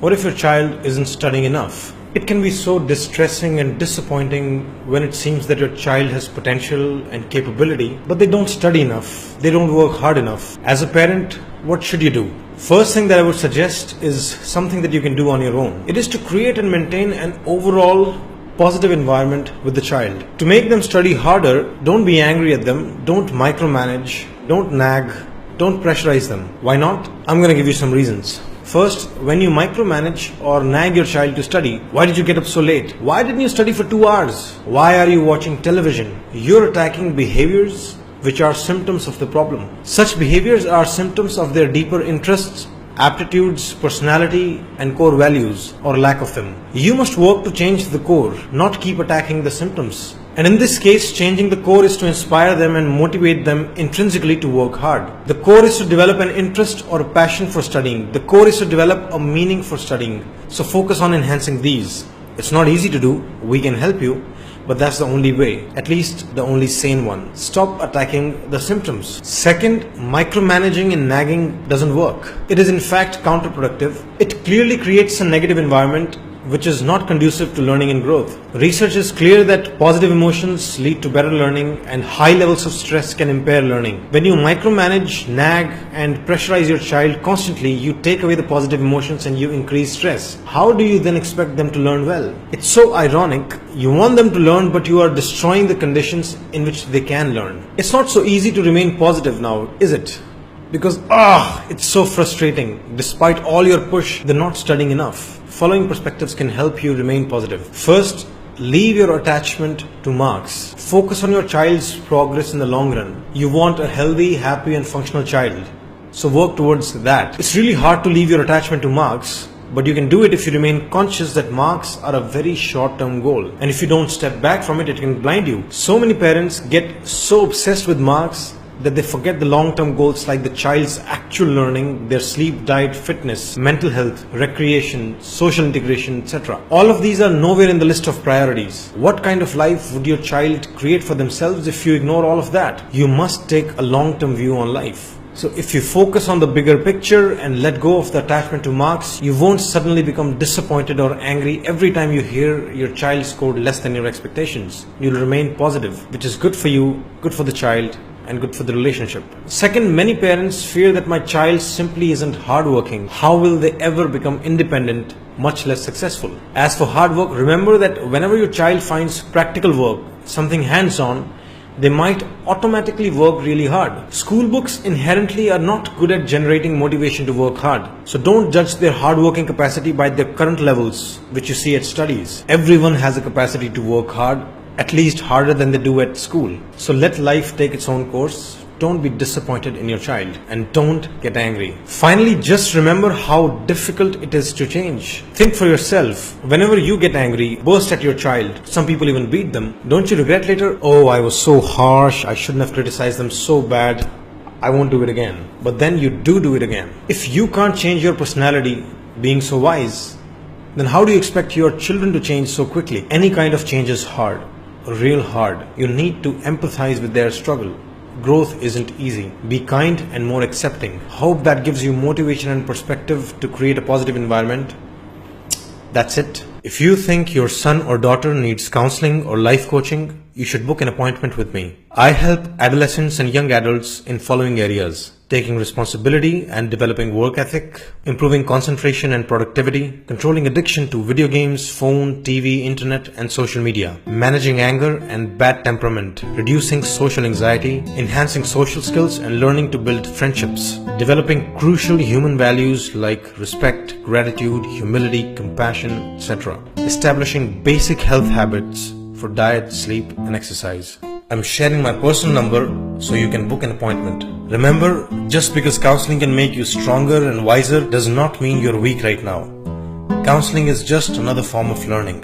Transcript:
What if your child isn't studying enough? It can be so distressing and disappointing when it seems that your child has potential and capability, but they don't study enough, they don't work hard enough. As a parent, what should you do? First thing that I would suggest is something that you can do on your own. It is to create and maintain an overall positive environment with the child. To make them study harder, don't be angry at them, don't micromanage, don't nag, don't pressurize them. Why not? I'm going to give you some reasons. First, when you micromanage or nag your child to study, why did you get up so late? Why didn't you study for 2 hours? Why are you watching television? You're attacking behaviors which are symptoms of the problem. Such behaviors are symptoms of their deeper interests, aptitudes, personality, and core values, or lack of them. You must work to change the core, not keep attacking the symptoms. And in this case, changing the core is to inspire them and motivate them intrinsically to work hard. The core is to develop an interest or a passion for studying. The core is to develop a meaning for studying. So focus on enhancing these. It's not easy to do. We can help you. But that's the only way, at least the only sane one. Stop attacking the symptoms. Second, micromanaging and nagging doesn't work. It is in fact counterproductive. It clearly creates a negative environment which is not conducive to learning and growth. Research is clear that positive emotions lead to better learning and high levels of stress can impair learning. When you micromanage, nag and pressurize your child constantly, you take away the positive emotions and you increase stress. How do you then expect them to learn well? It's so ironic. You want them to learn, but you are destroying the conditions in which they can learn. It's not so easy to remain positive now, is it? Because it's so frustrating. Despite all your push, they're not studying enough. Following perspectives can help you remain positive. First, leave your attachment to marks. Focus on your child's progress in the long run. You want a healthy, happy and functional child. So work towards that. It's really hard to leave your attachment to marks, but you can do it if you remain conscious that marks are a very short-term goal. And if you don't step back from it, it can blind you. So many parents get so obsessed with marks that they forget the long-term goals like the child's actual learning, their sleep, diet, fitness, mental health, recreation, social integration, etc. All of these are nowhere in the list of priorities. What kind of life would your child create for themselves if you ignore all of that? You must take a long-term view on life. So if you focus on the bigger picture and let go of the attachment to marks, you won't suddenly become disappointed or angry every time you hear your child scored less than your expectations. You'll remain positive, which is good for you, good for the child, and good for the relationship. Second, many parents fear that my child simply isn't hardworking. How will they ever become independent, much less successful? As for hard work, remember that whenever your child finds practical work, something hands-on, they might automatically work really hard. School books inherently are not good at generating motivation to work hard. So don't judge their hardworking capacity by their current levels, which you see at studies. Everyone has a capacity to work hard, at least harder than they do at school. So let life take its own course. Don't be disappointed in your child and don't get angry. Finally, just remember how difficult it is to change. Think for yourself. Whenever you get angry, burst at your child, some people even beat them, don't you regret later? Oh, I was so harsh. I shouldn't have criticized them so bad. I won't do it again. But then you do it again. If you can't change your personality, being so wise, then how do you expect your children to change so quickly? Any kind of change is hard. Real hard. You need to empathize with their struggle. Growth isn't easy. Be kind and more accepting. Hope that gives you motivation and perspective to create a positive environment. That's it. If you think your son or daughter needs counseling or life coaching, you should book an appointment with me. I help adolescents and young adults in following areas: taking responsibility and developing work ethic, improving concentration and productivity, controlling addiction to video games, phone, TV, internet, and social media, managing anger and bad temperament, reducing social anxiety, enhancing social skills and learning to build friendships, developing crucial human values like respect, gratitude, humility, compassion, etc., establishing basic health habits for diet, sleep, and exercise. I'm sharing my personal number so you can book an appointment. Remember, just because counseling can make you stronger and wiser does not mean you're weak right now. Counseling is just another form of learning.